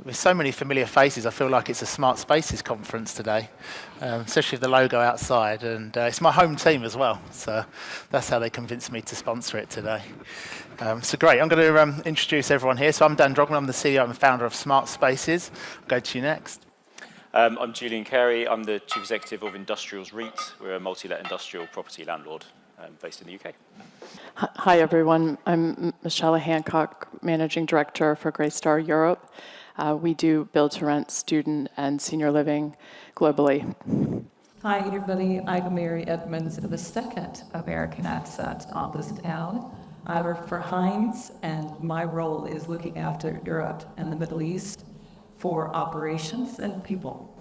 With so many familiar faces, I feel like it's a Smart Spaces conference today, especially with the logo outside. And it's my home team as well, so that's how they convinced me to sponsor it today. So great, I'm going to introduce everyone here. So I'm Dan Drogman, I'm the CEO and founder of Smart Spaces. I'll go to you next. I'm Julian Carey. I'm the Chief Executive of Industrials REIT. We're a multi-let industrial property landlord based in the UK. Hi, everyone. I'm Michela Hancock, Managing Director for Greystar Europe. We do build-to-rent, student, and senior living globally. Hi, everybody. I'm Mary Edmunds of the second American asset on this town. I work for Hines, and my role is looking after Europe and the Middle East for operations and people.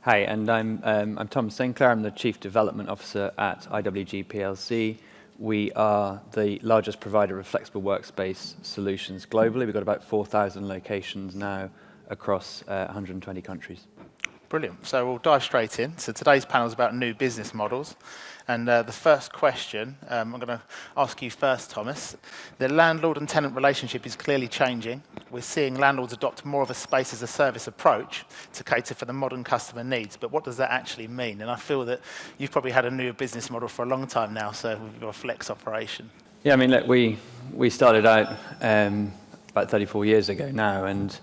Hi, and I'm Tom Sinclair. I'm the Chief Development Officer at IWG PLC. We are the largest provider of flexible workspace solutions globally. We've got about 4,000 locations now across 120 countries. Brilliant. So we'll dive straight in. So today's panel is about new business models. And the first question, I'm going to ask you first, Thomas. The landlord and tenant relationship is clearly changing. We're seeing landlords adopt more of a space as a service approach to cater for the modern customer needs. But what does that actually mean? And I feel that you've probably had a new business model for a long time now, so with your flex operation. Yeah, I mean, look, we started out about 34 years ago now, and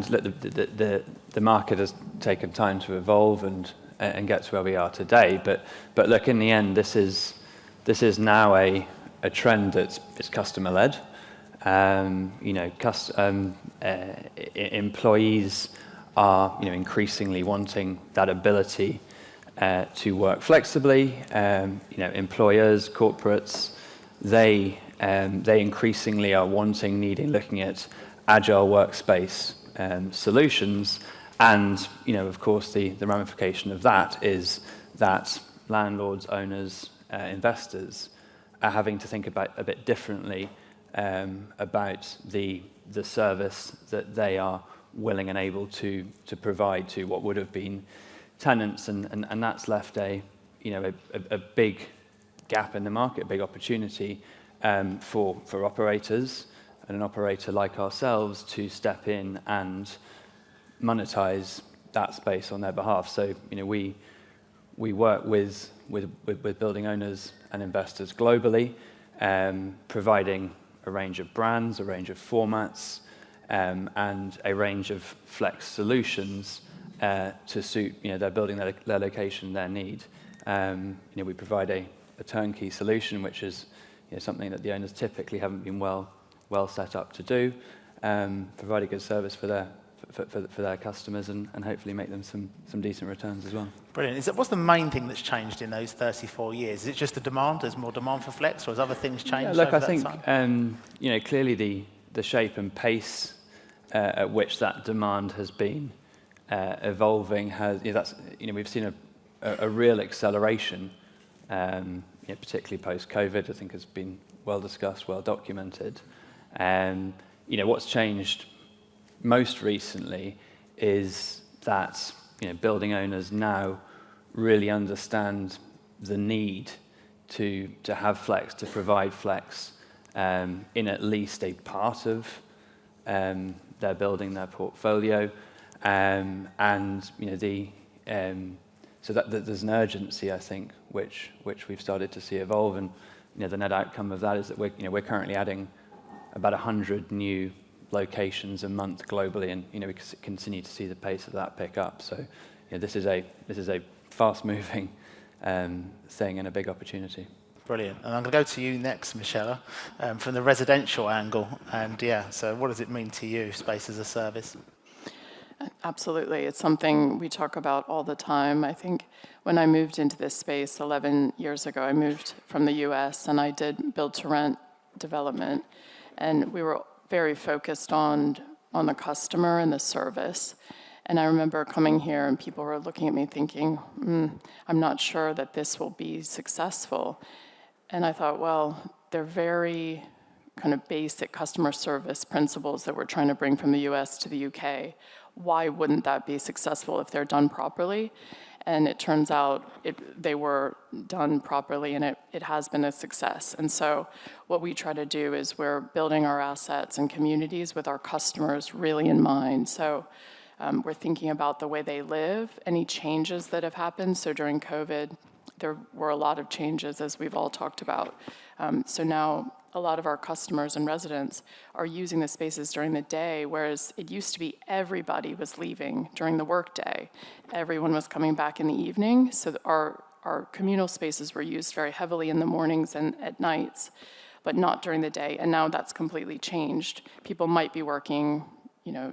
look, the market has taken time to evolve and get to where we are today. But look, in the end, this is now a trend that's customer led. Employees are increasingly wanting that ability to work flexibly. Employers, corporates, they increasingly are looking at agile workspace solutions. And, of course, the ramification of that is that landlords, owners, investors are having to think about a bit differently about the service that they are willing and able to provide to what would have been tenants, and that's left a big gap in the market, a big opportunity for operators and an operator like ourselves to step in and monetize that space on their behalf. So we work with building owners and investors globally, providing a range of brands, a range of formats, and a range of flex solutions to suit their building, their location, their need. We provide a turnkey solution, which is something that the owners typically haven't been well set up to do. Provide a good service for their customers and hopefully make them some decent returns as well. Brilliant. What's the main thing that's changed in those 34 years? Is it just the demand? There's more demand for flex, or has other things changed? Yeah, look, over I think that time? Clearly the shape and pace at which that demand has been evolving we've seen a real acceleration, particularly post-COVID. I think has been well discussed, well documented. What's changed most recently is that building owners now really understand the need to have flex, to provide flex in at least a part of their building, their portfolio, so that there's an urgency, I think, which we've started to see evolve, and the net outcome of that is that we're currently adding about 100 new locations a month globally, and we continue to see the pace of that pick up. So this is a fast-moving thing and a big opportunity. Brilliant. And I'm going to go to you next, Michela, from the residential angle. And so what does it mean to you, space as a service? Absolutely. It's something we talk about all the time. I think when I moved into this space 11 years ago, I moved from the US and I did build-to-rent development. And we were very focused on the customer and the service. And I remember coming here and people were looking at me thinking, I'm not sure that this will be successful. And I thought, well, they're very kind of basic customer service principles that we're trying to bring from the US to the UK. Why wouldn't that be successful if they're done properly? And it turns out they were done properly, and it has been a success. And so what we try to do is we're building our assets and communities with our customers really in mind. So we're thinking about the way they live, any changes that have happened. So during COVID, there were a lot of changes, as we've all talked about. So now a lot of our customers and residents are using the spaces during the day, whereas it used to be everybody was leaving during the workday. Everyone was coming back in the evening. So our communal spaces were used very heavily in the mornings and at nights, but not during the day. And now that's completely changed. People might be working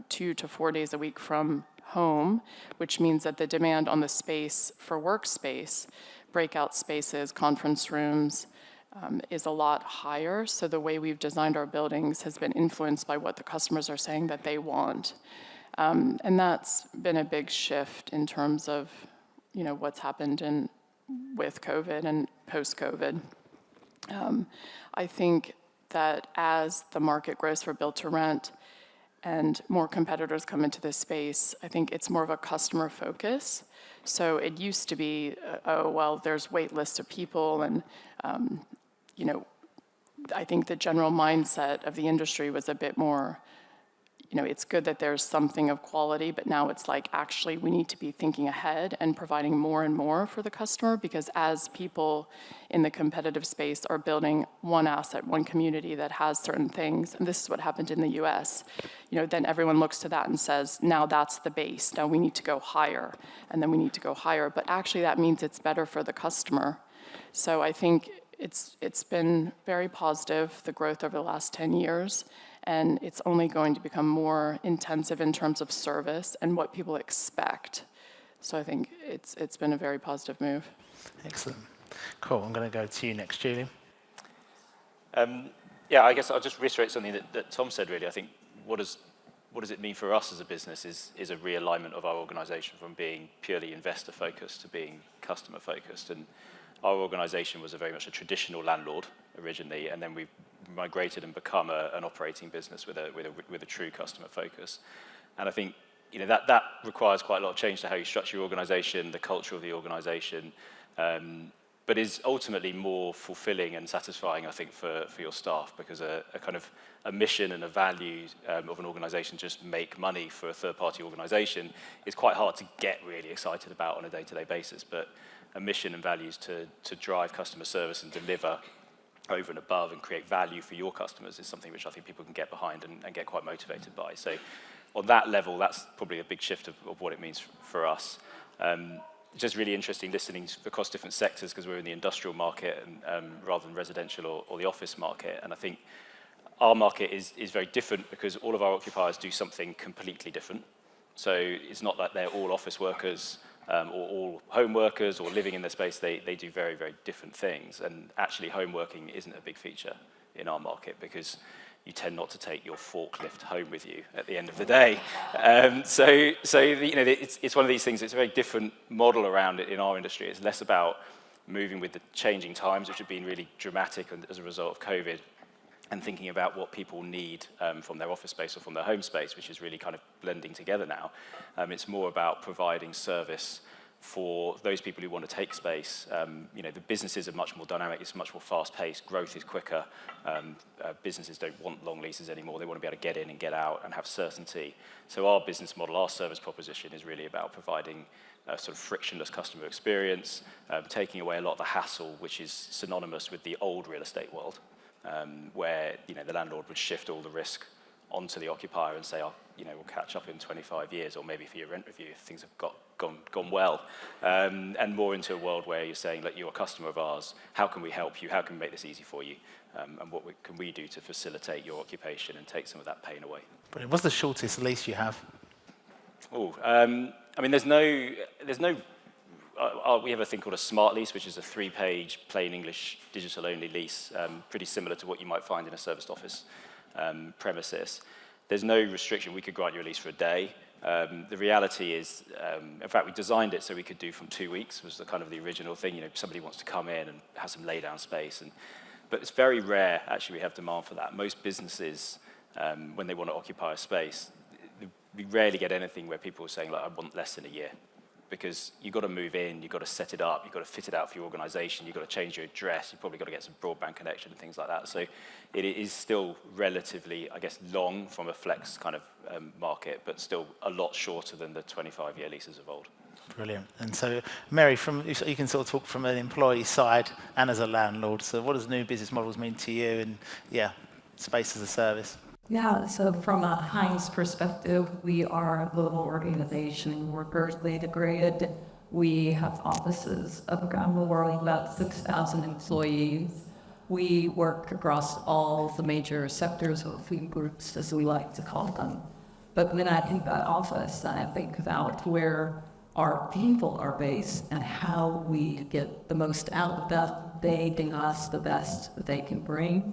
2 to 4 days a week from home, which means that the demand on the space for workspace, breakout spaces, conference rooms, is a lot higher. So the way we've designed our buildings has been influenced by what the customers are saying that they want. And that's been a big shift in terms of what's happened with COVID and post-COVID. I think that as the market grows for build to rent, and more competitors come into this space, I think it's more of a customer focus. So it used to be, there's wait lists of people, and I think the general mindset of the industry was a bit more, it's good that there's something of quality, but now it's like, actually, we need to be thinking ahead and providing more and more for the customer, because as people in the competitive space are building one asset, one community that has certain things, and this is what happened in the US, then everyone looks to that and says, now that's the base, now we need to go higher, and then we need to go higher, but actually that means it's better for the customer. So I think it's been very positive, the growth over the last 10 years, and it's only going to become more intensive in terms of service and what people expect. So I think it's been a very positive move. Excellent. Cool. I'm going to go to you next, Julian. I guess I'll just reiterate something that Tom said, really. I think what does it mean for us as a business is a realignment of our organisation from being purely investor-focused to being customer-focused. And our organisation was very much a traditional landlord originally, and then we've migrated and become an operating business with a true customer focus. And I think that requires quite a lot of change to how you structure your organisation, the culture of the organisation, but is ultimately more fulfilling and satisfying, I think, for your staff, because a kind of a mission and a value of an organisation, just make money for a third-party organisation, is quite hard to get really excited about on a day-to-day basis. But a mission and values to drive customer service and deliver over and above and create value for your customers is something which I think people can get behind and get quite motivated by. So on that level, that's probably a big shift of what it means for us. Just really interesting listening across different sectors, because we're in the industrial market and rather than residential or the office market. And I think our market is very different because all of our occupiers do something completely different. So it's not that they're all office workers or all home workers or living in their space. They do very, very different things. And actually home working isn't a big feature in our market because you tend not to take your forklift home with you at the end of the day. It's one of these things, it's a very different model around it in our industry. It's less about moving with the changing times, which have been really dramatic as a result of COVID, and thinking about what people need from their office space or from their home space, which is really kind of blending together now. It's more about providing service for those people who want to take space. The businesses are much more dynamic, it's much more fast-paced, growth is quicker. Businesses don't want long leases anymore, they want to be able to get in and get out and have certainty. So our business model, our service proposition is really about providing a sort of frictionless customer experience, taking away a lot of the hassle, which is synonymous with the old real estate world. Where the landlord would shift all the risk onto the occupier and say, we'll catch up in 25 years, or maybe for your rent review if things have gone well, and more into a world where you're saying, look, you're a customer of ours, how can we help you, how can we make this easy for you, and what can we do to facilitate your occupation and take some of that pain away. Brilliant. What's the shortest lease you have? There's no we have a thing called a smart lease, which is a 3-page, plain English, digital-only lease, pretty similar to what you might find in a serviced office premises. There's no restriction. We could grant you a lease for a day. The reality is, in fact, we designed it so we could do from 2 weeks, was the kind of the original thing. Somebody wants to come in and have some lay-down space. But it's very rare, actually, we have demand for that. Most businesses, when they want to occupy a space, we rarely get anything where people are saying, I want less than a year. because you've got to move in, you've got to set it up, you've got to fit it out for your organization, you've got to change your address, you've probably got to get some broadband connection and things like that. So it is still relatively, I guess, long from a flex kind of market, but still a lot shorter than the 25-year leases of old. Brilliant. And so, Mary, you can sort of talk from an employee side and as a landlord. So what does new business models mean to you? And yeah, space as a service. Yeah, so from a Hines perspective, we are a global organization. We're vertically integrated. We have offices around the world, about 6,000 employees. We work across all the major sectors or food groups, as we like to call them. But when I think about office, I think about where our people are based and how we get the most out of them. They bring us the best that they can bring.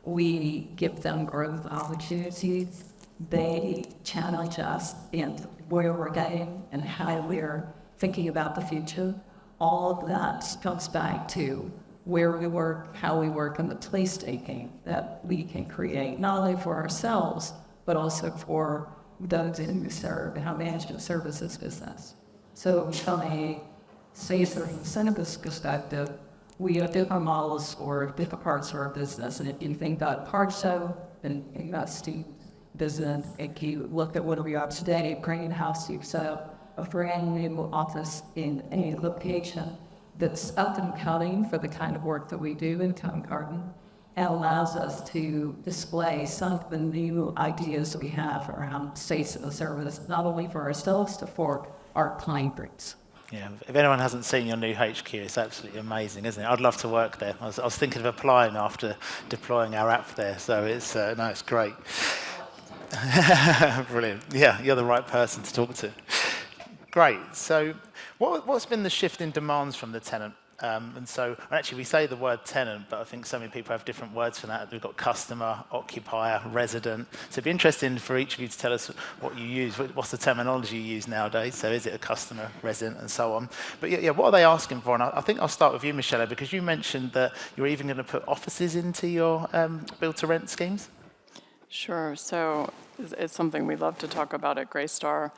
We give them growth opportunities. They challenge us in where we're going and how we're thinking about the future. All of that comes back to where we work, how we work, and the place-taking that we can create, not only for ourselves, but also for those who we serve in our management services business. So from a space or incentive perspective, we have different models for different parts of our business. And if you think about parts of and think about student business, if you look at what we are today, Greenhouse, you've set up a brand new office in a location that's up and coming for the kind of work that we do in Covent Garden, and allows us to display some of the new ideas that we have around space as a service, not only for ourselves, but for our client groups. Yeah, if anyone hasn't seen your new HQ, it's absolutely amazing, isn't it? I'd love to work there. I was thinking of applying after deploying our app there, so it's it's great. Brilliant. Yeah, you're the right person to talk to. Great. So what's been the shift in demands from the tenant? And so actually we say the word tenant, but I think so many people have different words for that. We've got customer, occupier, resident. So it'd be interesting for each of you to tell us what you use. What's the terminology you use nowadays? So is it a customer, resident, and so on? But yeah, what are they asking for? And I think I'll start with you, Michela, because you mentioned that you're even going to put offices into your build-to-rent schemes. Sure. So it's something we love to talk about at Greystar.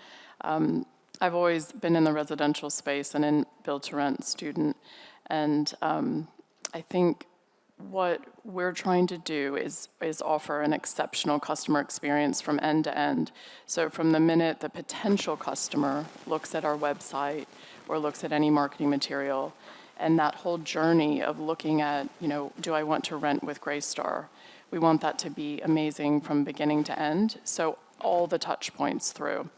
I've always been in the residential space and in build-to-rent student. And I think what we're trying to do is offer an exceptional customer experience from end to end. So from the minute the potential customer looks at our website or looks at any marketing material, and that whole journey of looking at, do I want to rent with Greystar? We want that to be amazing from beginning to end. So all the touch points through.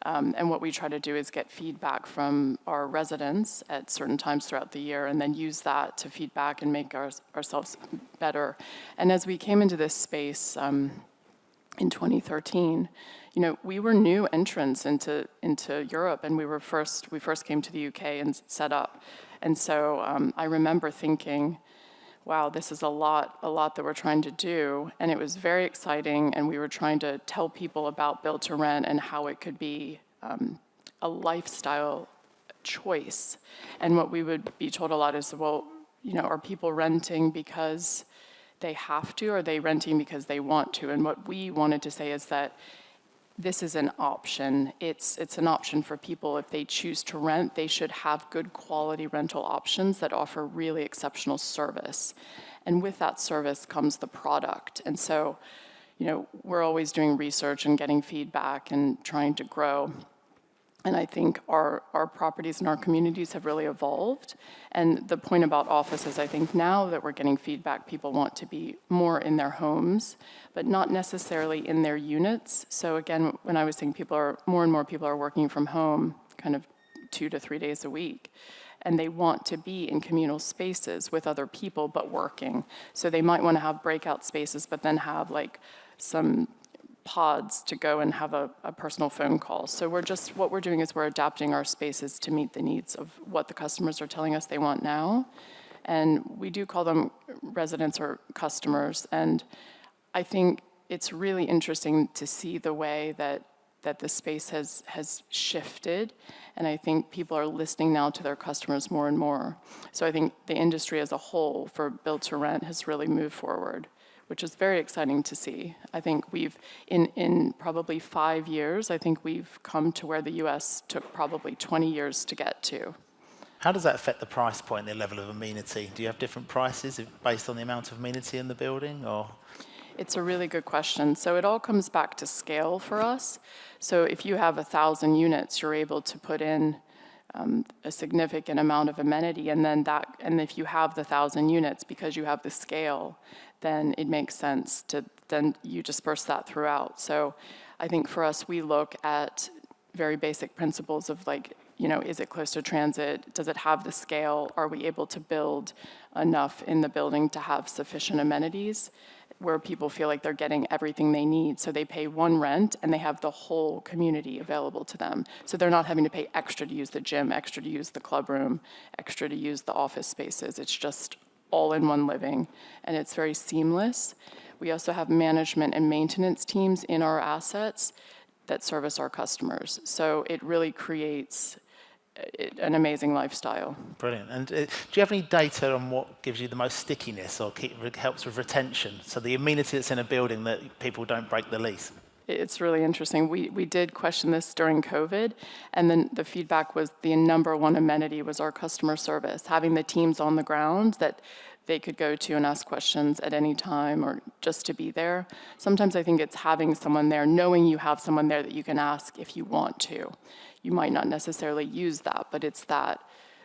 And what we try to do is get feedback from our residents at certain times throughout the year and then use that to feedback and make ourselves better. And as we came into this space in 2013, we were new entrants into Europe, and we first came to the UK and set up. And so I remember thinking, wow, this is a lot that we're trying to do. And it was very exciting, and we were trying to tell people about build to rent and how it could be a lifestyle choice. And what we would be told a lot is, well, are people renting because they have to, or are they renting because they want to? And what we wanted to say is that this is an option. It's an option for people. If they choose to rent, they should have good quality rental options that offer really exceptional service. And with that service comes the product. And so, we're always doing research and getting feedback and trying to grow. And I think our properties and our communities have really evolved. And the point about office is, I think now that we're getting feedback, people want to be more in their homes, but not necessarily in their units. So again, when I was saying more and more people are working from home, kind of 2 to 3 days a week, and they want to be in communal spaces with other people, but working. So they might want to have breakout spaces, but then have like some pods to go and have a personal phone call. So what we're doing is we're adapting our spaces to meet the needs of what the customers are telling us they want now. And we do call them residents or customers. And I think it's really interesting to see the way that the space has shifted. And I think people are listening now to their customers more and more. So I think the industry as a whole for build to rent has really moved forward. which is very exciting to see. I think we've, in probably 5 years, I think we've come to where the US took probably 20 years to get to. How does that affect the price point, the level of amenity? Do you have different prices based on the amount of amenity in the building, or? It's a really good question. So it all comes back to scale for us. So if you have 1,000 units, you're able to put in a significant amount of amenity, and and if you have the 1,000 units, because you have the scale, then it makes sense to then you disperse that throughout. So I think for us, we look at very basic principles of like, is it close to transit? Does it have the scale? Are we able to build enough in the building to have sufficient amenities where people feel like they're getting everything they need? So they pay one rent and they have the whole community available to them. So they're not having to pay extra to use the gym, extra to use the club room, extra to use the office spaces. It's just all in one living, and it's very seamless. We also have management and maintenance teams in our assets that service our customers. So it really creates an amazing lifestyle. Brilliant. And do you have any data on what gives you the most stickiness or helps with retention? So the amenity that's in a building that people don't break the lease. It's really interesting. We did question this during COVID, and then the feedback was the number one amenity was our customer service, having the teams on the ground that they could go to and ask questions at any time or just to be there. Sometimes I think it's having someone there, knowing you have someone there that you can ask if you want to. You might not necessarily use that, but it's that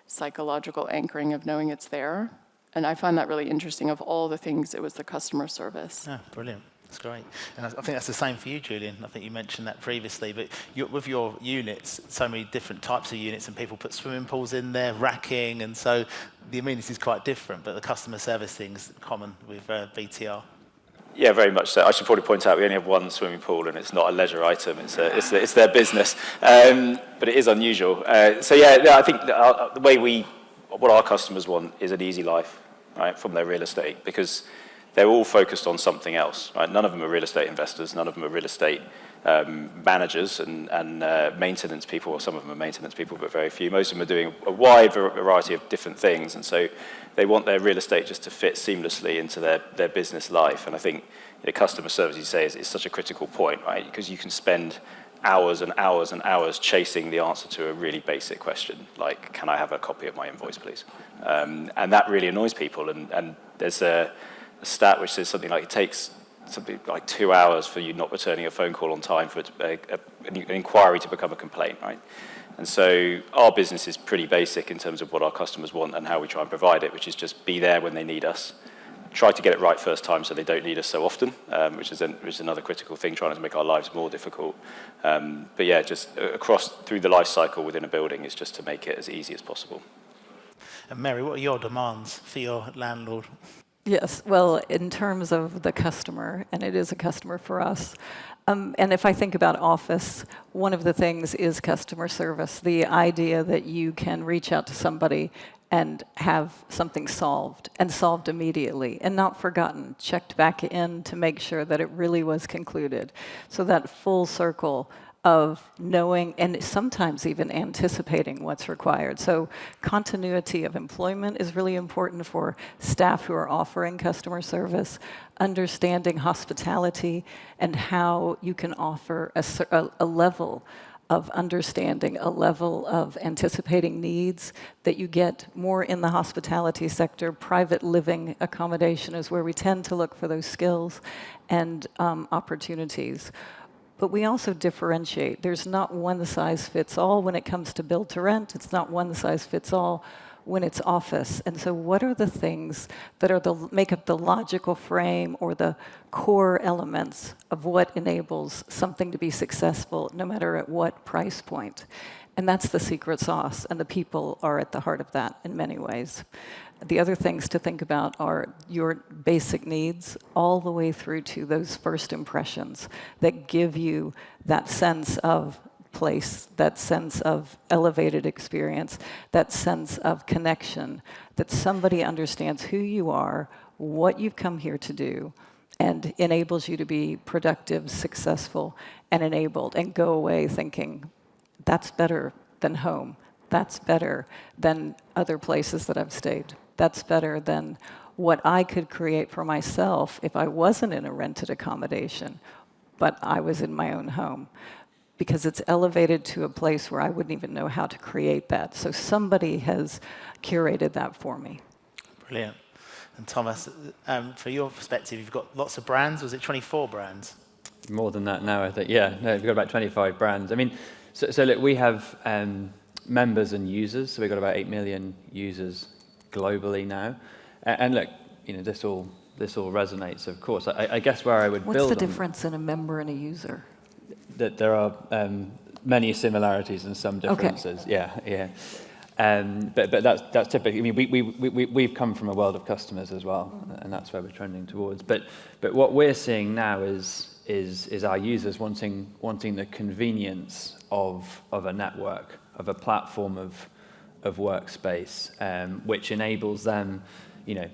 psychological anchoring of knowing it's there. And I find that really interesting. Of all the things, it was the customer service. Oh, brilliant. That's great. And I think that's the same for you, Julian. I think you mentioned that previously, but with your units, so many different types of units, and people put swimming pools in there, racking, and so the amenity is quite different, but the customer service thing's common with BTR. Yeah, very much so. I should probably point out we only have one swimming pool, and it's not a leisure item. It's their business, but it is unusual. So yeah, I think the way what our customers want is an easy life, right, from their real estate, because they're all focused on something else, right? None of them are real estate investors. None of them are real estate managers and maintenance people, or some of them are maintenance people, but very few. Most of them are doing a wide variety of different things, and so they want their real estate just to fit seamlessly into their business life. And I think customer service, you say, is such a critical point, right? Because you can spend hours and hours and hours chasing the answer to a really basic question, like, can I have a copy of my invoice, please? And that really annoys people. And there's a stat which says something like it takes something like 2 hours for you not returning a phone call on time for an inquiry to become a complaint, right? And so our business is pretty basic in terms of what our customers want and how we try and provide it, which is just be there when they need us, try to get it right first time so they don't need us so often, which is another critical thing, trying to make our lives more difficult. But yeah, just through the life cycle within a building is just to make it as easy as possible. And Mary, what are your demands for your landlord? Yes, well, in terms of the customer, and it is a customer for us, and if I think about office, one of the things is customer service, the idea that you can reach out to somebody and have something solved, and solved immediately, and not forgotten, checked back in to make sure that it really was concluded. So that full circle of knowing and sometimes even anticipating what's required. So continuity of employment is really important for staff who are offering customer service, understanding hospitality and how you can offer a level of understanding, a level of anticipating needs that you get more in the hospitality sector. Private living accommodation is where we tend to look for those skills and opportunities. But we also differentiate. There's not one size fits all when it comes to build to rent. It's not one size fits all when it's office. And so what are the things that are make up the logical frame or the core elements of what enables something to be successful no matter at what price point? And that's the secret sauce, and the people are at the heart of that in many ways. The other things to think about are your basic needs all the way through to those first impressions that give you that sense of place, that sense of elevated experience, that sense of connection, that somebody understands who you are, what you've come here to do, and enables you to be productive, successful, and enabled, and go away thinking, that's better than home. That's better than other places that I've stayed. That's better than what I could create for myself if I wasn't in a rented accommodation, but I was in my own home. Because it's elevated to a place where I wouldn't even know how to create that. So somebody has curated that for me. Brilliant. And Thomas, from your perspective, you've got lots of brands. Was it 24 brands? More than that now, I think. Yeah, no, we've got about 25 brands. I mean, so look, we have members and users. So we've got about 8 million users globally now. And look, this all resonates, of course. I guess where I would build on... What's the difference in a member and a user? That there are many similarities and some differences. Okay. Yeah. But that's typically. I mean, we've come from a world of customers as well, and that's where we're trending towards. But what we're seeing now is our users wanting the convenience of a network, of a platform of workspace, which enables them,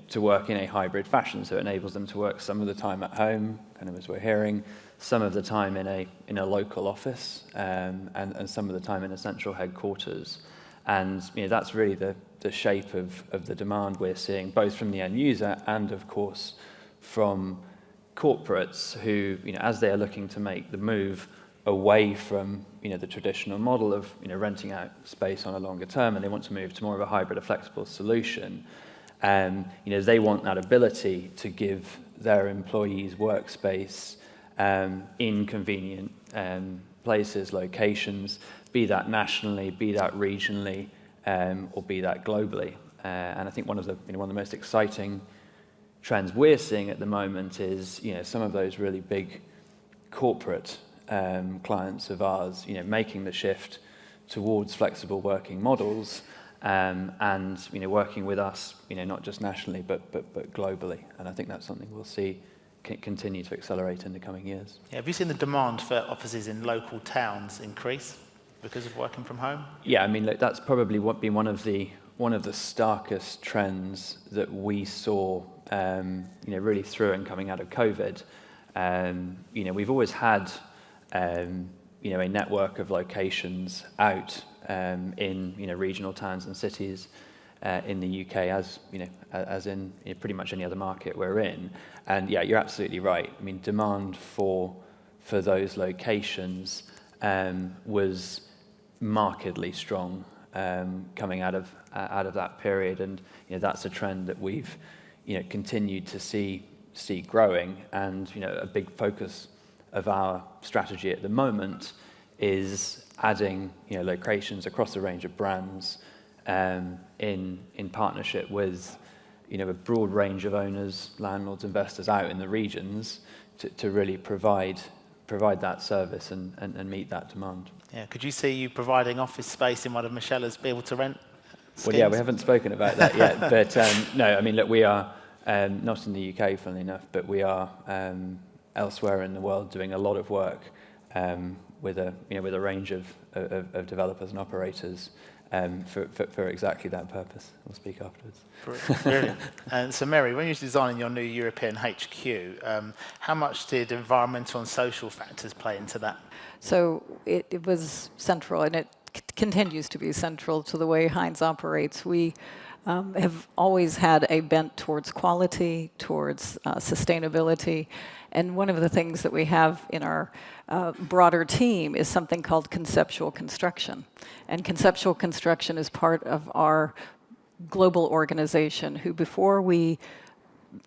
to work in a hybrid fashion. So it enables them to work some of the time at home, kind of as we're hearing, some of the time in a local office, and some of the time in a central headquarters. And that's really the shape of the demand we're seeing, both from the end user and, of course, from corporates who, as they are looking to make the move away from the traditional model of renting out space on a longer term, and they want to move to more of a hybrid, a flexible solution. They want that ability to give their employees workspace in convenient places, locations, be that nationally, be that regionally, or be that globally. And I think one of the most exciting trends we're seeing at the moment is some of those really big corporate clients of ours, making the shift towards flexible working models, and working with us, not just nationally but globally. And I think that's something we'll see continue to accelerate in the coming years. Yeah, have you seen the demand for offices in local towns increase because of working from home? Yeah, I mean, look, that's probably been one of the starkest trends that we saw, really through and coming out of COVID. We've always had, a network of locations out in regional towns and cities in the UK, as in pretty much any other market we're in. And yeah, you're absolutely right. I mean, demand for those locations was markedly strong coming out of that period, and that's a trend that we've continued to see growing. And a big focus of our strategy at the moment is adding locations across a range of brands in partnership with a broad range of owners, landlords, investors out in the regions to really provide that service and meet that demand. Yeah, could you see you providing office space in one of Michela's be able to rent schemes? Well, yeah, we haven't spoken about that yet, but no, I mean, look, we are not in the UK, funnily enough, but we are elsewhere in the world doing a lot of work with a range of developers and operators for exactly that purpose. We'll speak afterwards. Brilliant. And so, Mary, when you were designing your new European HQ, how much did environmental and social factors play into that? So it was central, and it continues to be central to the way Hines operates. We have always had a bent towards quality, towards sustainability. And one of the things that we have in our broader team is something called conceptual construction. And conceptual construction is part of our global organization, who before we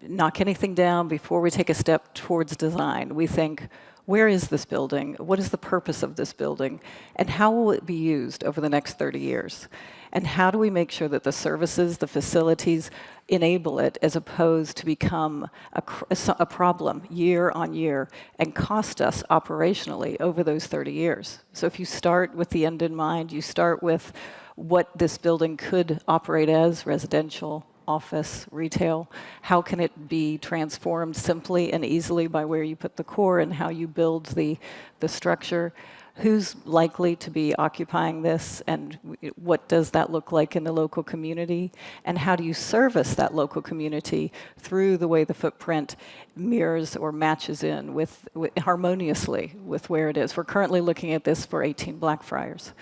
knock anything down, before we take a step towards design, we think, where is this building? What is the purpose of this building? And how will it be used over the next 30 years? And how do we make sure that the services, the facilities enable it, as opposed to become a problem year on year and cost us operationally over those 30 years? So if you start with the end in mind, you start with what this building could operate as, residential, office, retail, how can it be transformed simply and easily by where you put the core and how you build the structure? Who's likely to be occupying this, and what does that look like in the local community? And how do you service that local community through the way the footprint mirrors or matches in with harmoniously with where it is? We're currently looking at this for 18 Blackfriars.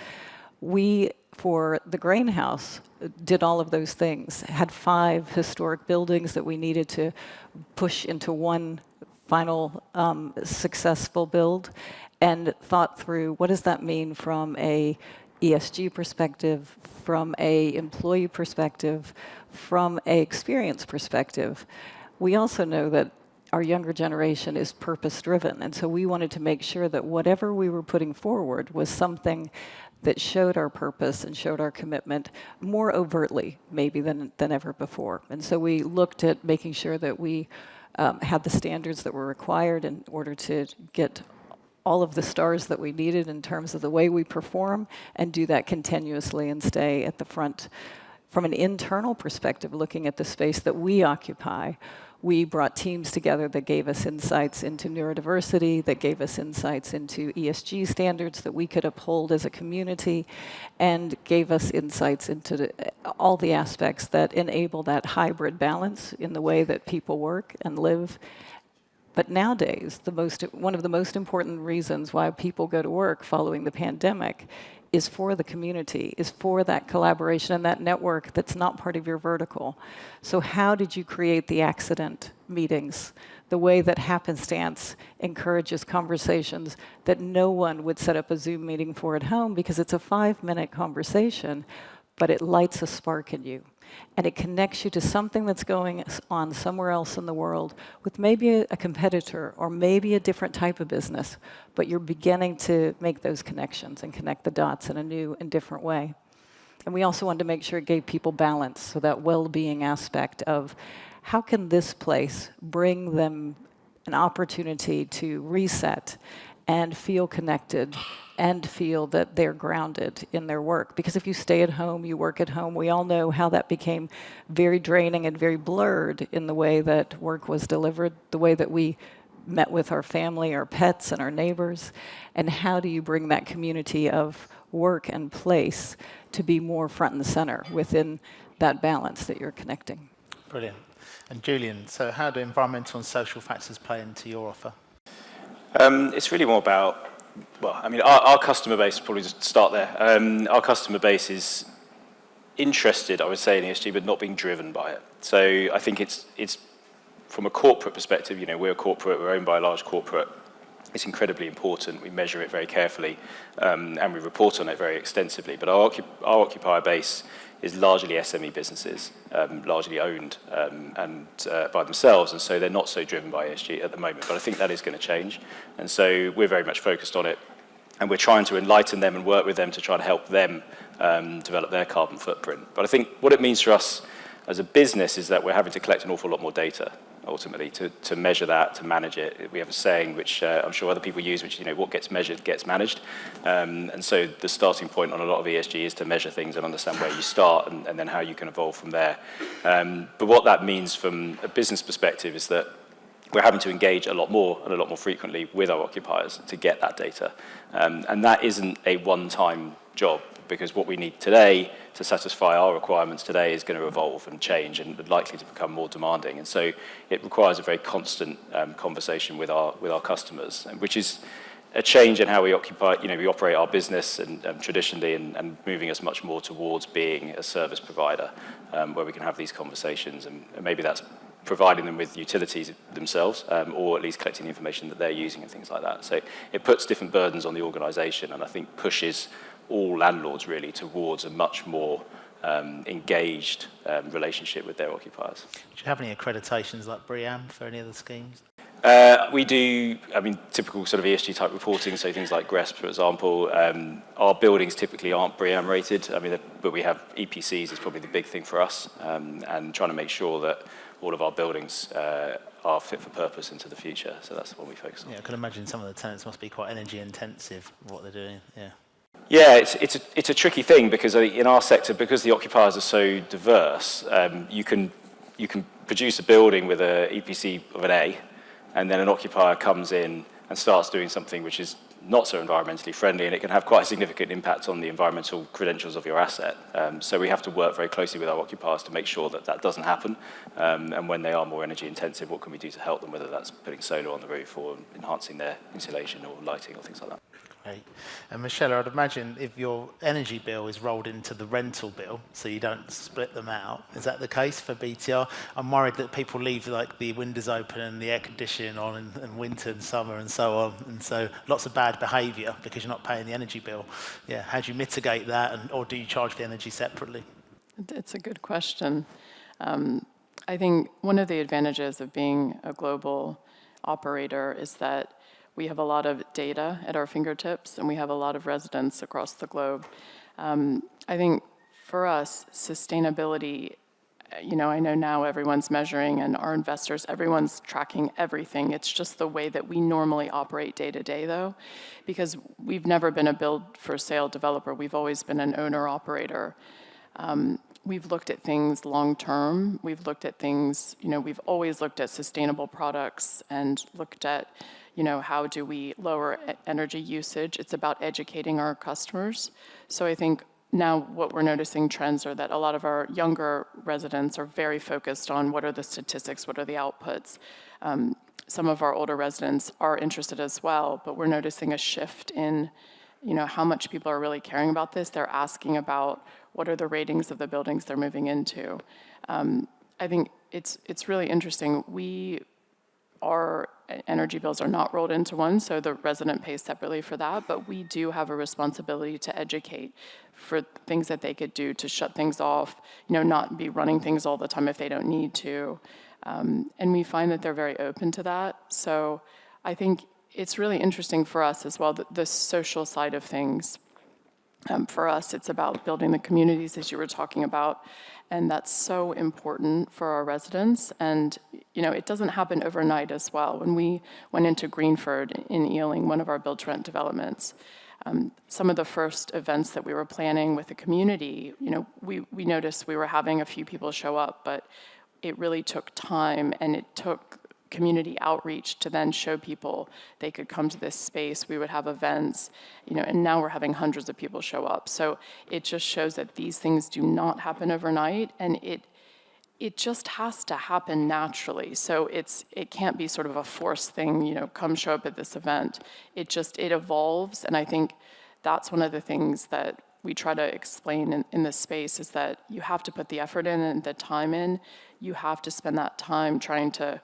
We, for the grain house, did all of those things, had 5 historic buildings that we needed to push into one final successful build, and thought through what does that mean from a ESG perspective, from a employee perspective, from a experience perspective. We also know that our younger generation is purpose-driven, and so we wanted to make sure that whatever we were putting forward was something that showed our purpose and showed our commitment more overtly, maybe, than ever before. And so we looked at making sure that we had the standards that were required in order to get all of the stars that we needed in terms of the way we perform, and do that continuously and stay at the front. From an internal perspective, looking at the space that we occupy, we brought teams together that gave us insights into neurodiversity, that gave us insights into ESG standards that we could uphold as a community, and gave us insights into all the aspects that enable that hybrid balance in the way that people work and live. But nowadays, one of the most important reasons why people go to work following the pandemic is for the community, is for that collaboration and that network that's not part of your vertical. So how did you create the accident meetings, the way that happenstance encourages conversations that no one would set up a Zoom meeting for at home, because it's a 5-minute conversation, but it lights a spark in you. And it connects you to something that's going on somewhere else in the world with maybe a competitor or maybe a different type of business, but you're beginning to make those connections and connect the dots in a new and different way. And we also wanted to make sure it gave people balance, so that well-being aspect of how can this place bring them an opportunity to reset and feel connected and feel that they're grounded in their work. Because if you stay at home, you work at home, we all know how that became very draining and very blurred in the way that work was delivered, the way that we met with our family, our pets, and our neighbors. And how do you bring that community of work and place to be more front and center within that balance that you're connecting? Brilliant. And Julian, so how do environmental and social factors play into your offer? It's really more about, well, I mean, our customer base, probably just start there. Our customer base is interested, I would say, in ESG, but not being driven by it. So I think it's from a corporate perspective, we're a corporate, we're owned by a large corporate. It's incredibly important. We measure it very carefully, and we report on it very extensively. But our occupier base is largely SME businesses, largely owned and by themselves, and so they're not so driven by ESG at the moment. But I think that is going to change, and so we're very much focused on it, and we're trying to enlighten them and work with them to try to help them develop their carbon footprint. But I think what it means for us as a business is that we're having to collect an awful lot more data, ultimately, to measure that, to manage it. We have a saying, which I'm sure other people use, which, what gets measured gets managed. And so the starting point on a lot of ESG is to measure things and understand where you start and then how you can evolve from there. But what that means from a business perspective is that we're having to engage a lot more and a lot more frequently with our occupiers to get that data. And that isn't a one-time job, because what we need today to satisfy our requirements today is going to evolve and change and likely to become more demanding. And so it requires a very constant conversation with our customers, which is a change in how we we operate our business and traditionally, and moving us much more towards being a service provider, where we can have these conversations, and maybe that's providing them with utilities themselves, or at least collecting the information that they're using and things like that. So it puts different burdens on the organisation, and I think pushes all landlords really towards a much more engaged relationship with their occupiers. Do you have any accreditations like BREEAM for any of the schemes? We do, typical sort of ESG type reporting, so things like GRESB, for example. Our buildings typically aren't BREEAM rated, but we have EPCs is probably the big thing for us, and trying to make sure that all of our buildings are fit for purpose into the future. So that's what we focus on. Yeah, I can imagine some of the tenants must be quite energy intensive, what they're doing, yeah. Yeah, it's a tricky thing, because in our sector, because the occupiers are so diverse, you can produce a building with an EPC of an A, and then an occupier comes in and starts doing something which is not so environmentally friendly, and it can have quite a significant impact on the environmental credentials of your asset. So we have to work very closely with our occupiers to make sure that that doesn't happen. And when they are more energy intensive, what can we do to help them, whether that's putting solar on the roof or enhancing their insulation or lighting or things like that. Great. And Michela, I'd imagine if your energy bill is rolled into the rental bill, so you don't split them out, is that the case for BTR? I'm worried that people leave like the windows open and the air conditioning on in winter and summer and so on, and so lots of bad behaviour because you're not paying the energy bill. Yeah, how do you mitigate that, or do you charge the energy separately? It's a good question. I think one of the advantages of being a global operator is that we have a lot of data at our fingertips, and we have a lot of residents across the globe. I think for us, sustainability, I know now everyone's measuring, and our investors, everyone's tracking everything. It's just the way that we normally operate day to day, though, because we've never been a build-for-sale developer. We've always been an owner-operator. We've looked at things long-term. We've looked at things, we've always looked at sustainable products and looked at, how do we lower energy usage? It's about educating our customers. So I think now what we're noticing trends are that a lot of our younger residents are very focused on what are the statistics, what are the outputs. Some of our older residents are interested as well, but we're noticing a shift in, how much people are really caring about this. They're asking about what are the ratings of the buildings they're moving into. I think it's really interesting. Our energy bills are not rolled into one, so the resident pays separately for that, but we do have a responsibility to educate for things that they could do to shut things off, not be running things all the time if they don't need to. And we find that they're very open to that. So I think it's really interesting for us as well, the social side of things. For us, it's about building the communities, as you were talking about, and that's so important for our residents. And, it doesn't happen overnight as well. When we went into Greenford in Ealing, one of our build-to-rent developments, some of the first events that we were planning with the community, we noticed we were having a few people show up, but it really took time, and it took community outreach to then show people they could come to this space. We would have events, and now we're having hundreds of people show up. So it just shows that these things do not happen overnight, and it just has to happen naturally. So it can't be sort of a forced thing, come show up at this event. It evolves, and I think that's one of the things that we try to explain in this space is that you have to put the effort in and the time in. You have to spend that time trying to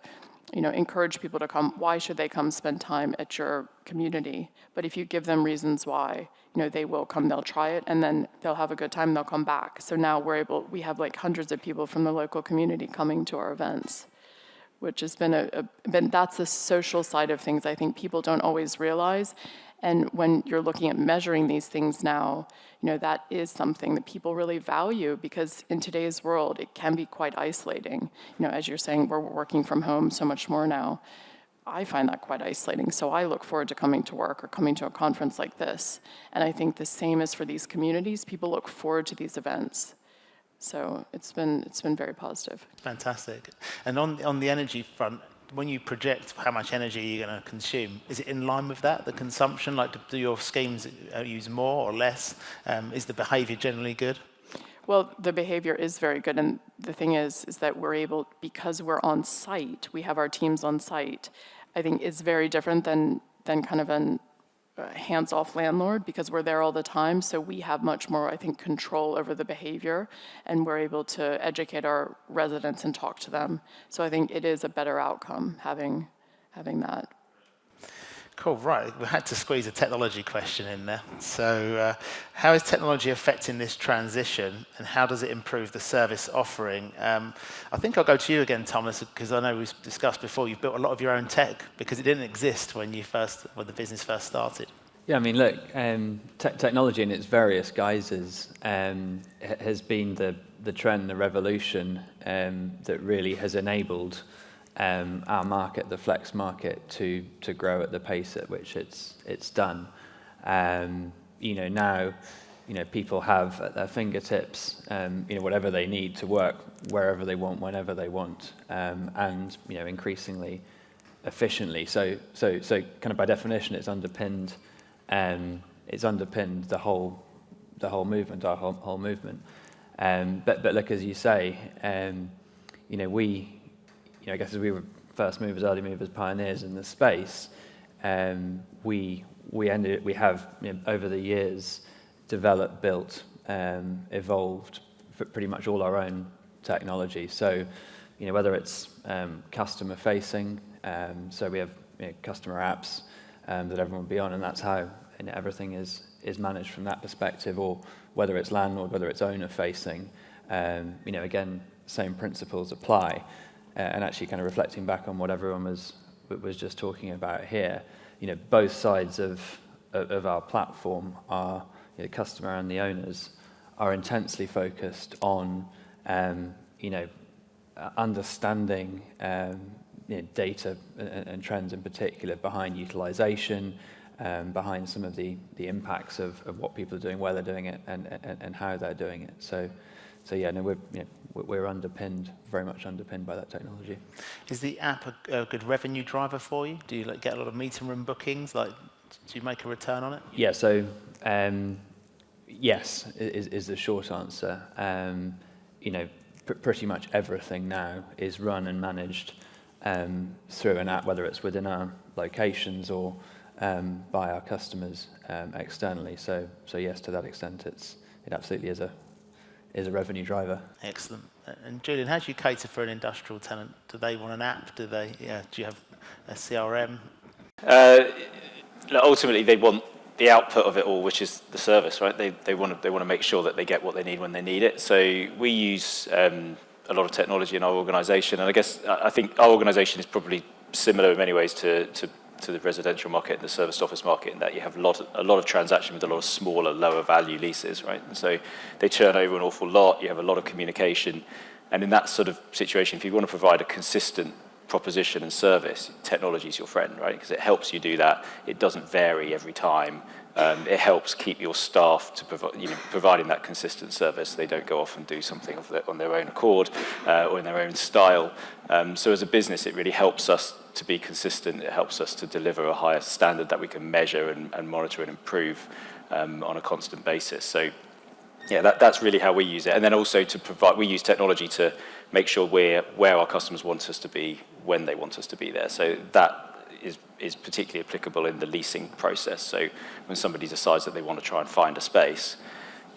encourage people to come. Why should they come spend time at your community? But if you give them reasons why, they will come, they'll try it, and then they'll have a good time, they'll come back. So now we have like hundreds of people from the local community coming to our events, which has been that's the social side of things I think people don't always realize. And when you're looking at measuring these things now, that is something that people really value, because in today's world, it can be quite isolating. As you're saying, we're working from home so much more now. I find that quite isolating. So I look forward to coming to work or coming to a conference like this. And I think the same is for these communities. People look forward to these events. So it's been very positive. Fantastic. And on the energy front, when you project how much energy you're going to consume, is it in line with that, the consumption? Like, do your schemes use more or less? Is the behavior generally good? Well, the behavior is very good, and the thing is that we're able, because we're on site, we have our teams on site. I think it's very different than kind of a hands-off landlord, because we're there all the time, so we have much more, I think, control over the behavior, and we're able to educate our residents and talk to them. So I think it is a better outcome having that. Cool, right. We had to squeeze a technology question in there. So how is technology affecting this transition, and how does it improve the service offering? I think I'll go to you again, Thomas, because I know we've discussed before, you've built a lot of your own tech because it didn't exist when the business first started. Yeah, I mean, look, technology in its various guises has been the trend, the revolution that really has enabled our market, the flex market, to grow at the pace at which it's done. Now, people have at their fingertips, whatever they need to work wherever they want, whenever they want, and increasingly efficiently. So kind of by definition, it's underpinned the whole movement, our whole movement. But look, as you say, I guess as we were first movers, early movers, pioneers in the space, we we have, over the years, developed, built, evolved pretty much all our own technology. So, whether it's customer facing, so we have customer apps that everyone will be on, and that's how everything is managed from that perspective, or whether it's landlord, whether it's owner facing, again, same principles apply. And actually kind of reflecting back on what everyone was just talking about here, both sides of our platform are, the customer and the owners are intensely focused on, understanding data and trends in particular behind utilization, behind some of the impacts of what people are doing, where they're doing it, and how they're doing it. So yeah, no, we're very much underpinned by that technology. Is the app a good revenue driver for you? Do you get a lot of meeting room bookings? Do you make a return on it? Yeah, so yes is the short answer. Pretty much everything now is run and managed through an app, whether it's within our locations or by our customers externally. So yes, to that extent, it absolutely is a revenue driver. Excellent. And Julian, how do you cater for an industrial tenant? Do they want an app? Do you have a CRM? Ultimately, they want the output of it all, which is the service, right? They want to make sure that they get what they need when they need it. So we use a lot of technology in our organisation, and I think our organisation is probably similar in many ways to the residential market and the serviced office market, in that you have a lot of transaction with a lot of smaller, lower value leases, right? And so they turn over an awful lot. You have a lot of communication, and in that sort of situation, if you want to provide a consistent proposition and service, technology is your friend, right? Because it helps you do that. It doesn't vary every time. It helps keep your staff to providing that consistent service. They don't go off and do something on their own accord or in their own style. So as a business, it really helps us to be consistent. It helps us to deliver a higher standard that we can measure and monitor and improve on a constant basis. So yeah, that's really how we use it. And then also we use technology to make sure we're where our customers want us to be when they want us to be there. So that is particularly applicable in the leasing process. So when somebody decides that they want to try and find a space,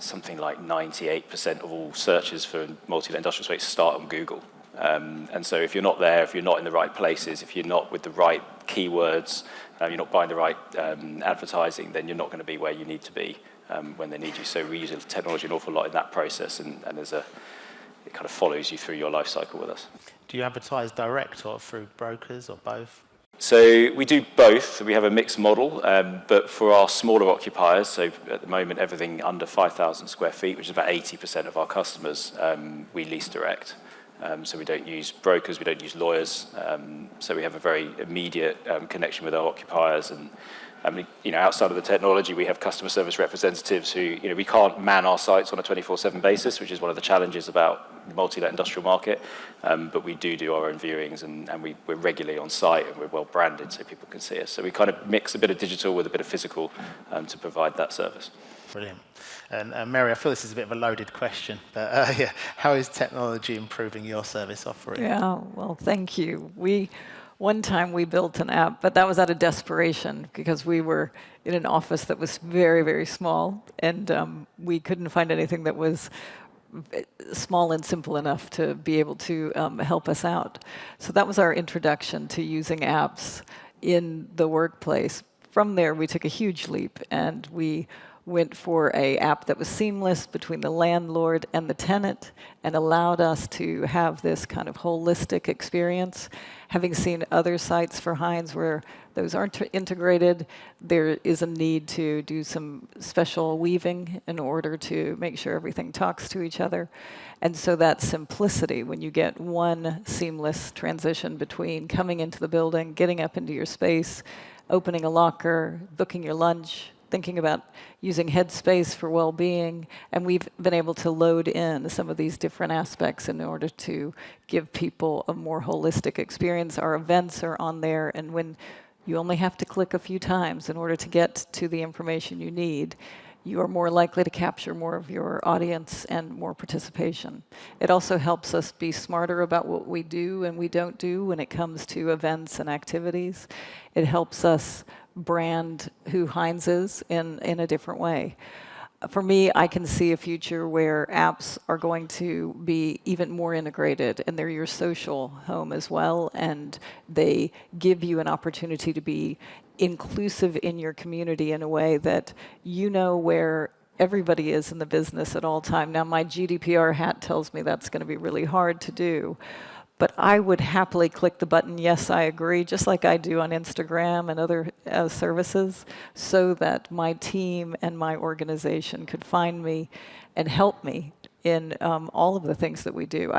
something like 98% of all searches for multi-let industrial space start on Google. And so if you're not there, if you're not in the right places, if you're not with the right keywords, you're not buying the right advertising, then you're not going to be where you need to be when they need you. So we use technology an awful lot in that process, and it kind of follows you through your life cycle with us. Do you advertise direct or through brokers or both? So we do both. We have a mixed model, but for our smaller occupiers, so at the moment everything under 5,000 square feet, which is about 80% of our customers, we lease direct. So we don't use brokers, we don't use lawyers. So we have a very immediate connection with our occupiers, and outside of the technology, we have customer service representatives who, we can't man our sites on a 24/7 basis, which is one of the challenges about the multi-let industrial market. But we do our own viewings, and we're regularly on site, and we're well branded so people can see us. So we kind of mix a bit of digital with a bit of physical to provide that service. Brilliant. And Mary, I feel this is a bit of a loaded question, but how is technology improving your service offering? Yeah, well, thank you. One time we built an app, but that was out of desperation because we were in an office that was very, very small, and we couldn't find anything that was small and simple enough to be able to help us out. So that was our introduction to using apps in the workplace. From there, we took a huge leap, and we went for an app that was seamless between the landlord and the tenant and allowed us to have this kind of holistic experience. Having seen other sites for Hines where those aren't integrated, there is a need to do some special weaving in order to make sure everything talks to each other. And so that simplicity, when you get one seamless transition between coming into the building, getting up into your space, opening a locker, booking your lunch, thinking about using Headspace for well-being, and we've been able to load in some of these different aspects in order to give people a more holistic experience. Our events are on there, and when you only have to click a few times in order to get to the information you need, you are more likely to capture more of your audience and more participation. It also helps us be smarter about what we do and we don't do when it comes to events and activities. It helps us brand who Hines is in a different way. For me, I can see a future where apps are going to be even more integrated, and they're your social home as well, and they give you an opportunity to be inclusive in your community in a way that you know where everybody is in the business at all time. Now, my GDPR hat tells me that's going to be really hard to do, but I would happily click the button, yes, I agree, just like I do on Instagram and other services, so that my team and my organization could find me and help me in all of the things that we do.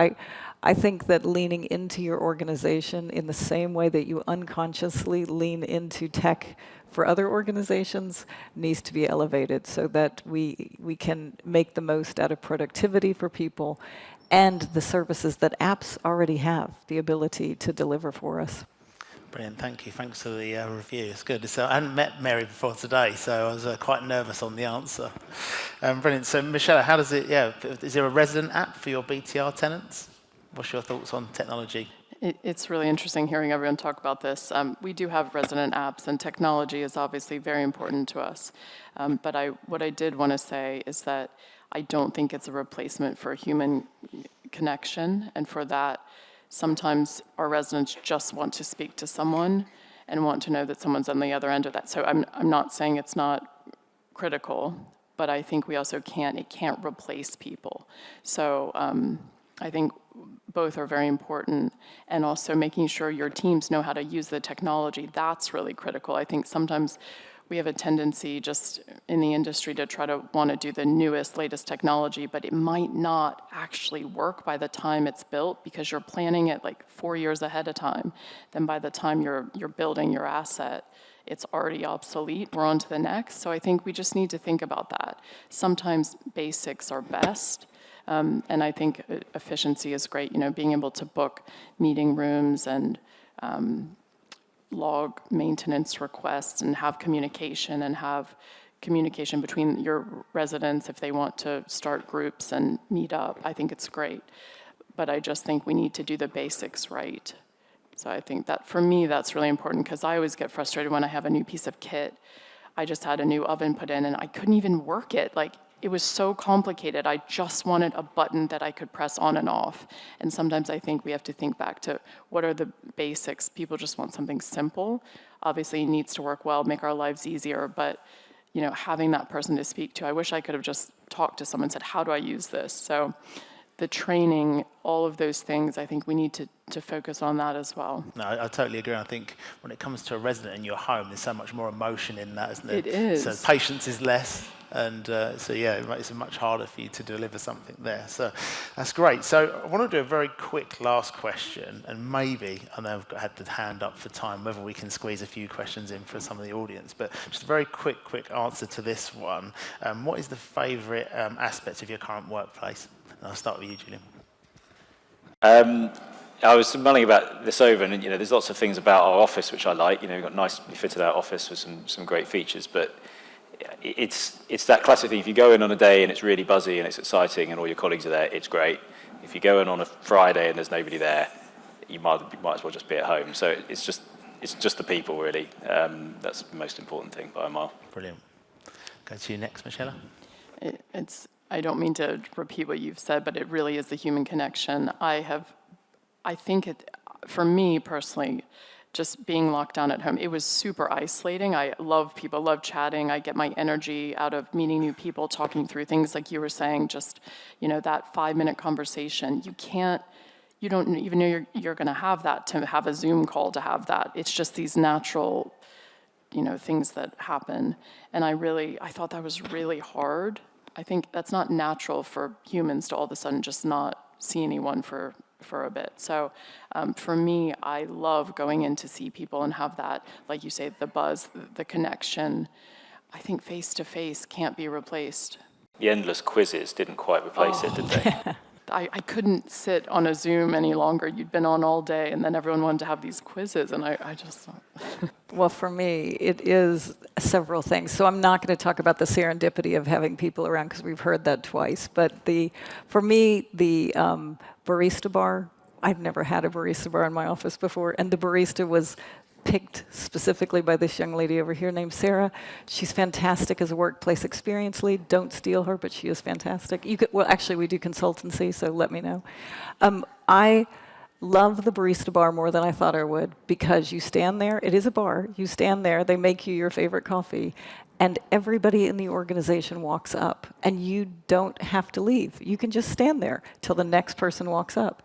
I think that leaning into your organization in the same way that you unconsciously lean into tech for other organizations needs to be elevated so that we can make the most out of productivity for people and the services that apps already have the ability to deliver for us. Brilliant, thank you. Thanks for the review. It's good. So I hadn't met Mary before today, so I was quite nervous on the answer. Brilliant. So Michela, how does it? Is there a resident app for your BTR tenants? What's your thoughts on technology? It's really interesting hearing everyone talk about this. We do have resident apps, and technology is obviously very important to us. But what I did want to say is that I don't think it's a replacement for a human connection, and for that, sometimes our residents just want to speak to someone and want to know that someone's on the other end of that. So I'm not saying it's not critical, but I think we also it can't replace people. So I think both are very important, and also making sure your teams know how to use the technology, that's really critical. I think sometimes we have a tendency just in the industry to try to want to do the newest, latest technology, but it might not actually work by the time it's built because you're planning it like 4 years ahead of time. Then by the time you're building your asset, it's already obsolete. We're on to the next. So I think we just need to think about that. Sometimes basics are best. And I think efficiency is great, being able to book meeting rooms and log maintenance requests and have communication between your residents if they want to start groups and meet up. I think it's great. But I just think we need to do the basics right. So I think that for me, that's really important because I always get frustrated when I have a new piece of kit. I just had a new oven put in and I couldn't even work it. It was so complicated. I just wanted a button that I could press on and off. And sometimes I think we have to think back to what are the basics. People just want something simple. Obviously, it needs to work well, make our lives easier. But having that person to speak to, I wish I could have just talked to someone and said, how do I use this? So the training, all of those things, I think we need to focus on that as well. No, I totally agree. I think when it comes to a resident in your home, there's so much more emotion in that, isn't there? It is. So patience is less. And it makes it much harder for you to deliver something there. So that's great. So I want to do a very quick last question, and maybe, I know I've had the hand up for time, whether we can squeeze a few questions in for some of the audience, but just a very quick answer to this one. What is the favourite aspect of your current workplace? And I'll start with you, Julian. I was mulling about this over, and there's lots of things about our office which I like. We've got a nicely fitted out office with some great features, but it's that classic thing. If you go in on a day and it's really buzzy and it's exciting and all your colleagues are there, it's great. If you go in on a Friday and there's nobody there, you might as well just be at home. So it's just the people, really. That's the most important thing by a mile. Brilliant. Go to you next, Michela. I don't mean to repeat what you've said, but it really is the human connection. I think for me personally, just being locked down at home, it was super isolating. I love people, love chatting. I get my energy out of meeting new people, talking through things like you were saying, just, that 5-minute conversation. You don't even know you're going to have that, to have a Zoom call to have that. It's just these natural, things that happen. And I thought that was really hard. I think that's not natural for humans to all of a sudden just not see anyone for a bit. So for me, I love going in to see people and have that, like you say, the buzz, the connection. I think face-to-face can't be replaced. The endless quizzes didn't quite replace it, did they? I couldn't sit on a Zoom any longer. You'd been on all day, and then everyone wanted to have these quizzes, and I just... Well, for me, it is several things. So I'm not going to talk about the serendipity of having people around, because we've heard that twice. But for me, the barista bar, I'd never had a barista bar in my office before, and the barista was picked specifically by this young lady over here named Sarah. She's fantastic as a workplace experience lead. Don't steal her, but she is fantastic. Well, actually, we do consultancy, so let me know. I love the barista bar more than I thought I would, because you stand there, it is a bar, you stand there, they make you your favorite coffee, and everybody in the organization walks up, and you don't have to leave. You can just stand there till the next person walks up.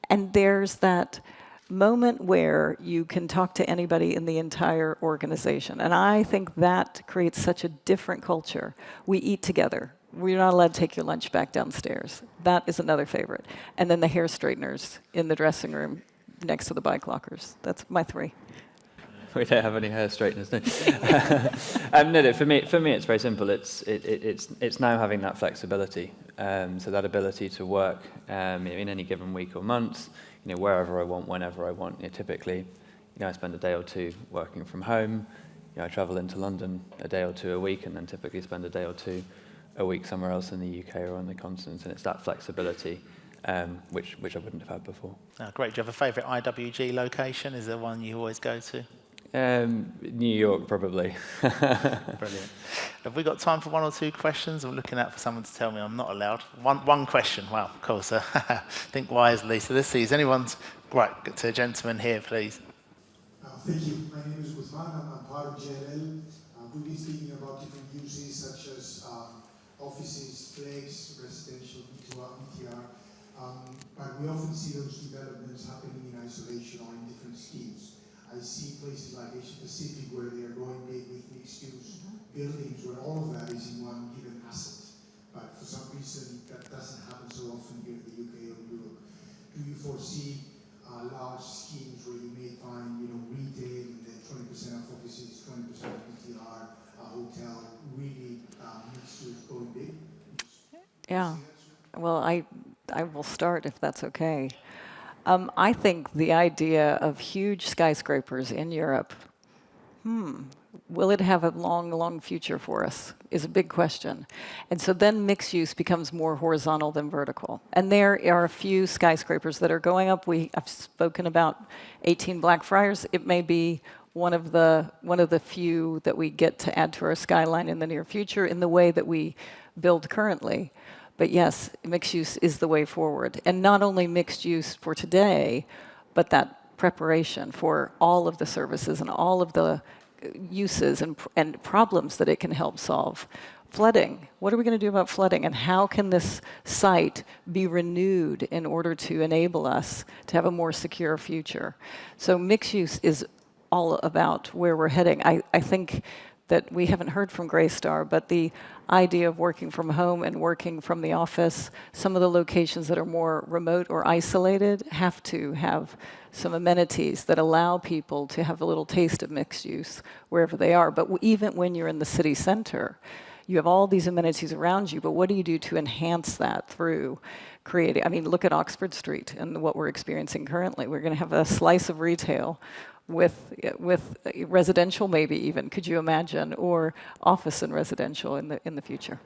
And there's that moment where you can talk to anybody in the entire organization. And I think that creates such a different culture. We eat together. We're not allowed to take your lunch back downstairs. That is another favorite. And then the hair straighteners in the dressing room next to the bike lockers. That's my 3. We don't have any hair straighteners, no. No, for me, it's very simple. It's now having that flexibility, so that ability to work in any given week or month, wherever I want, whenever I want. Typically, I spend a day or 2 working from home. I travel into London a day or 2 a week, and then typically spend a day or 2 a week somewhere else in the UK or on the continent. And it's that flexibility which I wouldn't have had before. Oh, great. Do you have a favourite IWG location? Is there one you always go to? New York, probably. Brilliant. Have we got time for 1 or 2 questions? I'm looking out for someone to tell me I'm not allowed. One question. Wow, cool. So think wisely. So let's see. Is anyone's... Right, get to a gentleman here, please. Thank you. My name is Guzman. I'm part of JLL. We've been speaking about different uses such as offices, flex, residential, BTR. But we often see those developments happening in isolation or in different schemes. I see places like Asia Pacific where they are going big with mixed-use buildings where all of that is in one given asset. But for some reason, that doesn't happen so often here in the UK or Europe. Do you foresee large schemes where you may find, retail and then 20% of offices, 20% of BTR, a hotel, really mixed-use going big? Yeah. Well, I will start if that's okay. I think the idea of huge skyscrapers in Europe, will it have a long, long future for us, is a big question. And so then mixed use becomes more horizontal than vertical. And there are a few skyscrapers that are going up. I've spoken about 18 Blackfriars. It may be one of the few that we get to add to our skyline in the near future in the way that we build currently. But yes, mixed use is the way forward. And not only mixed use for today, but that preparation for all of the services and all of the uses and problems that it can help solve. Flooding. What are we going to do about flooding? And how can this site be renewed in order to enable us to have a more secure future? So mixed use is all about where we're heading. I think that we haven't heard from Greystar, but the idea of working from home and working from the office, some of the locations that are more remote or isolated have to have some amenities that allow people to have a little taste of mixed use wherever they are. But even when you're in the city center, you have all these amenities around you, but what do you do to enhance that through creating? I mean, look at Oxford Street and what we're experiencing currently. We're going to have a slice of retail with residential, maybe even, could you imagine, or office and residential in the future?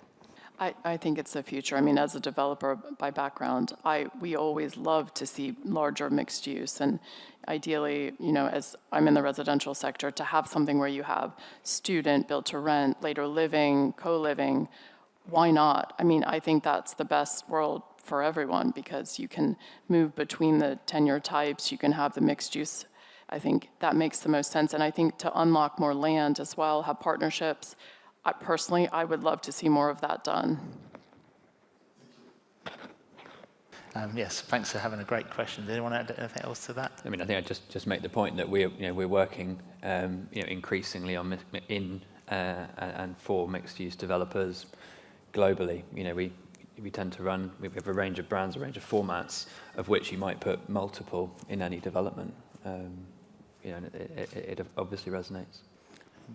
I think it's the future. I mean, as a developer by background, we always love to see larger mixed use, and ideally, as I'm in the residential sector, to have something where you have student, built to rent, later living, co-living. Why not? I mean, I think that's the best world for everyone because you can move between the tenure types, you can have the mixed use. I think that makes the most sense. And I think to unlock more land as well, have partnerships, personally, I would love to see more of that done. Yes, thanks for having a great question. Did anyone add anything else to that? I mean, I think I just make the point that we're working increasingly on and for mixed-use developers globally. We tend to run. We have a range of brands, a range of formats, of which you might put multiple in any development. And it obviously resonates.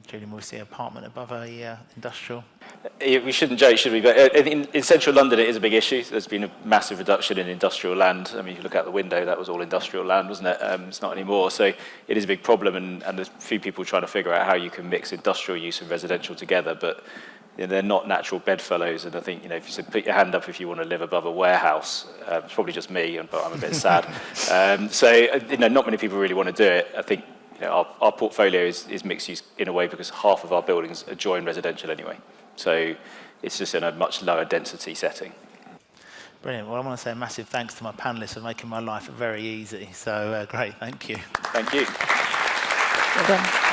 Julian, we see an apartment above a industrial. We shouldn't joke, should we? But in central London, it is a big issue. There's been a massive reduction in industrial land. I mean, if you look out the window, that was all industrial land, wasn't it? It's not anymore. So it is a big problem, and there's a few people trying to figure out how you can mix industrial use and residential together. But they're not natural bedfellows, and I think, if you said put your hand up if you want to live above a warehouse, it's probably just me, but I'm a bit sad. So not many people really want to do it. I think our portfolio is mixed use in a way because half of our buildings are joined residential anyway. So it's just in a much lower density setting. Brilliant. Well, I want to say a massive thanks to my panellists for making my life very easy. So great, thank you. Thank you. Well done.